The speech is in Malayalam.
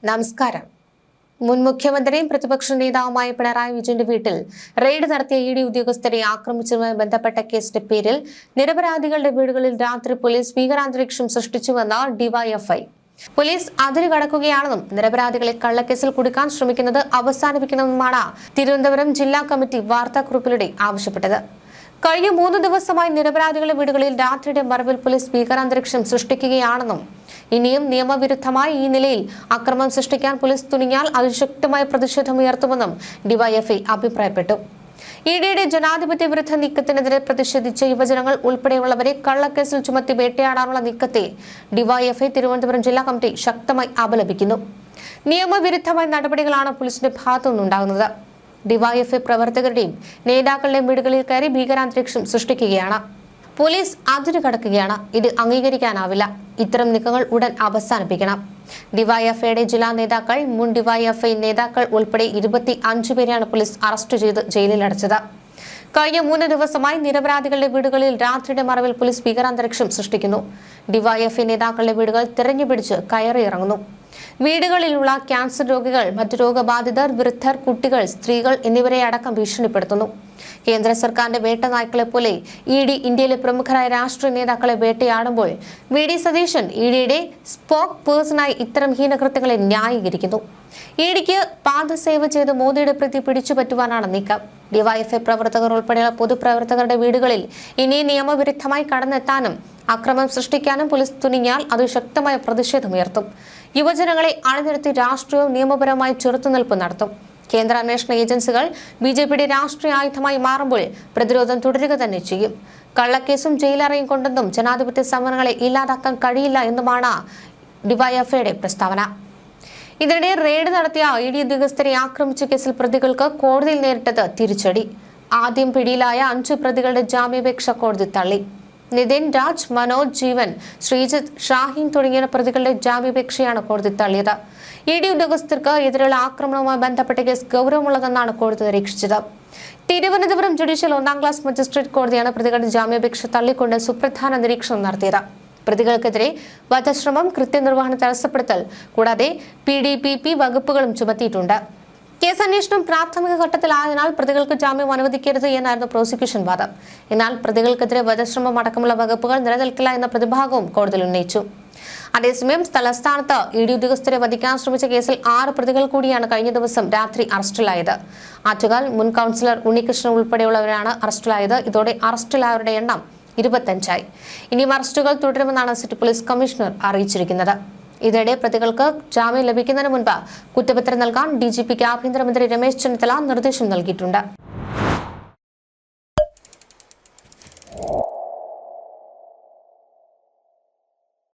നമസ്കാരം. മുൻ മുഖ്യമന്ത്രിയും പ്രതിപക്ഷ നേതാവുമായ പിണറായി വിജയന്റെ വീട്ടിൽ റെയ്ഡ് നടത്തിയ ഇഡി ഉദ്യോഗസ്ഥരെ ആക്രമിച്ചതുമായി ബന്ധപ്പെട്ട കേസിന്റെ പേരിൽ നിരപരാധികളുടെ വീടുകളിൽ രാത്രി പോലീസ് ഭീകരാന്തരീക്ഷം സൃഷ്ടിച്ചുവെന്ന ഡിവൈഎഫ്ഐ. പോലീസ് അതിര് കടക്കുകയാണെന്നും നിരപരാധികളെ കള്ളക്കേസിൽ കുടുക്കാൻ ശ്രമിക്കുന്നത് അവസാനിപ്പിക്കണമെന്നുമാണ് തിരുവനന്തപുരം ജില്ലാ കമ്മിറ്റി വാർത്താക്കുറിപ്പിലൂടെ ആവശ്യപ്പെട്ടത്. കഴിഞ്ഞ 3 ദിവസമായി നിരപരാധികളുടെ വീടുകളിൽ രാത്രിയുടെ മറവിൽ പോലീസ് ഭീകരാന്തരീക്ഷം സൃഷ്ടിക്കുകയാണെന്നും ഇനിയും നിയമവിരുദ്ധമായി ഈ നിലയിൽ അക്രമം സൃഷ്ടിക്കാൻ പോലീസ് തുനിഞ്ഞാൽ അതിശക്തമായ പ്രതിഷേധമുയർത്തുമെന്നും ഡിവൈഎഫ്ഐ അഭിപ്രായപ്പെട്ടു. ഇഡിയുടെ ജനാധിപത്യ വിരുദ്ധ നീക്കത്തിനെതിരെ പ്രതിഷേധിച്ച യുവജനങ്ങൾ ഉൾപ്പെടെയുള്ളവരെ കള്ളക്കേസിൽ ചുമത്തി വേട്ടയാടാനുള്ള നീക്കത്തെ ഡിവൈഎഫ്ഐ തിരുവനന്തപുരം ജില്ലാ കമ്മിറ്റി ശക്തമായി അപലപിക്കുന്നു. നിയമവിരുദ്ധമായ നടപടികളാണ് പോലീസിന്റെ ഭാഗത്തുനിന്നുണ്ടാകുന്നത്. ഡിവൈഎഫ്ഐ പ്രവർത്തകരുടെയും നേതാക്കളുടെയും വീടുകളിൽ കയറി ഭീകരാന്തരീക്ഷം സൃഷ്ടിക്കുകയാണ്. പോലീസ് അതിര് കടക്കുകയാണ്. ഇത് അംഗീകരിക്കാനാവില്ല. ഇത്തരം നീക്കങ്ങൾ ഉടൻ അവസാനിപ്പിക്കണം. ഡിവൈഎഫ്ഐയുടെ ജില്ലാ നേതാക്കൾ, മുൻ ഡിവൈഎഫ്ഐ നേതാക്കൾ ഉൾപ്പെടെ 25 പേരെയാണ് പോലീസ് അറസ്റ്റ് ചെയ്ത് ജയിലിലടച്ചത്. കഴിഞ്ഞ 3 ദിവസമായി നിരപരാധികളുടെ വീടുകളിൽ രാത്രിയുടെ മറവിൽ പോലീസ് ഭീകരാന്തരീക്ഷം സൃഷ്ടിക്കുന്നു. ഡിവൈഎഫ്ഐ നേതാക്കളുടെ വീടുകൾ തിരഞ്ഞുപിടിച്ച് കയറിയിറങ്ങുന്നു. വീടുകളിലുള്ള ക്യാൻസർ രോഗികൾ, മറ്റു രോഗബാധിതർ, വൃദ്ധർ, കുട്ടികൾ, സ്ത്രീകൾ എന്നിവരെ അടക്കം ഭീഷണിപ്പെടുത്തുന്നു. കേന്ദ്ര സർക്കാരിന്റെ വേട്ടനായ്ക്കളെ പോലെ ഇഡി ഇന്ത്യയിലെ പ്രമുഖരായ രാഷ്ട്രീയ നേതാക്കളെ വേട്ടയാടുമ്പോൾ വി.ഡി. സതീശൻ ഇഡിയുടെ സ്പോക്ക് പേഴ്സണായി ഇത്തരം ഹീനകൃത്യങ്ങളെ ന്യായീകരിക്കുന്നു. ഇഡിക്ക് പാദസേവ ചെയ്ത് മോദിയുടെ പ്രതി പിടിച്ചുപറ്റുവാനാണ് നീക്കം. ഡിവൈഎഫ്ഐ പ്രവർത്തകർ ഉൾപ്പെടെയുള്ള പൊതുപ്രവർത്തകരുടെ വീടുകളിൽ ഇനി നിയമവിരുദ്ധമായി കടന്നെത്താനും അക്രമം സൃഷ്ടിക്കാനും പോലീസ് തുനിഞ്ഞാൽ അത് ശക്തമായ പ്രതിഷേധമുയർത്തും. യുവജനങ്ങളെ അണിനിരത്തി രാഷ്ട്രീയവും നിയമപരമായി ചെറുത്തുനിൽപ്പ് നടത്തും. കേന്ദ്ര അന്വേഷണ ഏജൻസികൾ ബി.ജെ.പിയുടെ രാഷ്ട്രീയ ആയുധമായി മാറുമ്പോൾ പ്രതിരോധം തുടരുക തന്നെ ചെയ്യും. കള്ളക്കേസും ജയിലറയും കൊണ്ടൊന്നും ജനാധിപത്യ സമരങ്ങളെ ഇല്ലാതാക്കാൻ കഴിയില്ല എന്നുമാണ് ഡിവൈഎഫ്ഐയുടെ പ്രസ്താവന. ഇതിനിടെ റെയ്ഡ് നടത്തിയ ഇഡി ഉദ്യോഗസ്ഥരെ ആക്രമിച്ച കേസിൽ പ്രതികൾക്ക് കോടതിയിൽ നേരിട്ടത് തിരിച്ചടി. ആദ്യം പിടിയിലായ 5 പ്രതികളുടെ ജാമ്യാപേക്ഷ കോടതി തള്ളി. നിതിൻ രാജ്, മനോജ്, ജീവൻ, ശ്രീജിത്ത്, ഷാഹിൻ തുടങ്ങിയ പ്രതികളുടെ ജാമ്യാപേക്ഷയാണ് കോടതി തള്ളിയത്. ഇഡി ഉദ്യോഗസ്ഥർക്ക് എതിരെയുള്ള ആക്രമണവുമായി ബന്ധപ്പെട്ട കേസ് ഗൗരവമുള്ളതെന്നാണ് കോടതി നിരീക്ഷിച്ചത്. തിരുവനന്തപുരം ജുഡീഷ്യൽ 1ാം ക്ലാസ് മജിസ്ട്രേറ്റ് കോടതിയാണ് പ്രതികളുടെ ജാമ്യാപേക്ഷ തള്ളിക്കൊണ്ട് സുപ്രധാന നിരീക്ഷണം നടത്തിയത്. പ്രതികൾക്കെതിരെ വധശ്രമം, കൃത്യനിർവഹണ തടസ്സപ്പെടുത്തൽ കൂടാതെ PDPP വകുപ്പുകളും ചുമത്തിയിട്ടുണ്ട്. കേസ് അന്വേഷണം പ്രാഥമിക ഘട്ടത്തിലായതിനാൽ പ്രതികൾക്ക് ജാമ്യം അനുവദിക്കരുത് എന്നായിരുന്നു പ്രോസിക്യൂഷൻ വാദം. എന്നാൽ പ്രതികൾക്കെതിരെ വധശ്രമം അടക്കമുള്ള വകുപ്പുകൾ നിലനിൽക്കില്ല എന്ന പ്രതിഭാഗവും കോടതിയിൽ ഉന്നയിച്ചു. അതേസമയം തലസ്ഥാനത്ത് ഇഡി ഉദ്യോഗസ്ഥരെ വധിക്കാൻ ശ്രമിച്ച കേസിൽ 6 പ്രതികൾ കൂടിയാണ് കഴിഞ്ഞ ദിവസം രാത്രി അറസ്റ്റിലായത്. ആറ്റുകാൽ മുൻ കൗൺസിലർ ഉണ്ണികൃഷ്ണൻ ഉൾപ്പെടെയുള്ളവരാണ് അറസ്റ്റിലായത്. ഇതോടെ അറസ്റ്റിലായവരുടെ എണ്ണം 25ആയി. ഇനിയും അറസ്റ്റുകൾ തുടരുമെന്നാണ് സിറ്റി പോലീസ് കമ്മീഷണർ അറിയിച്ചിരിക്കുന്നത്. ഇതിനിടെ പ്രതികൾക്ക് ജാമ്യം ലഭിക്കുന്നതിന് മുൻപ് കുറ്റപത്രം നൽകാൻ DGPക്ക് ആഭ്യന്തരമന്ത്രി രമേശ് ചെന്നിത്തല നിർദ്ദേശം നൽകിയിട്ടുണ്ട്.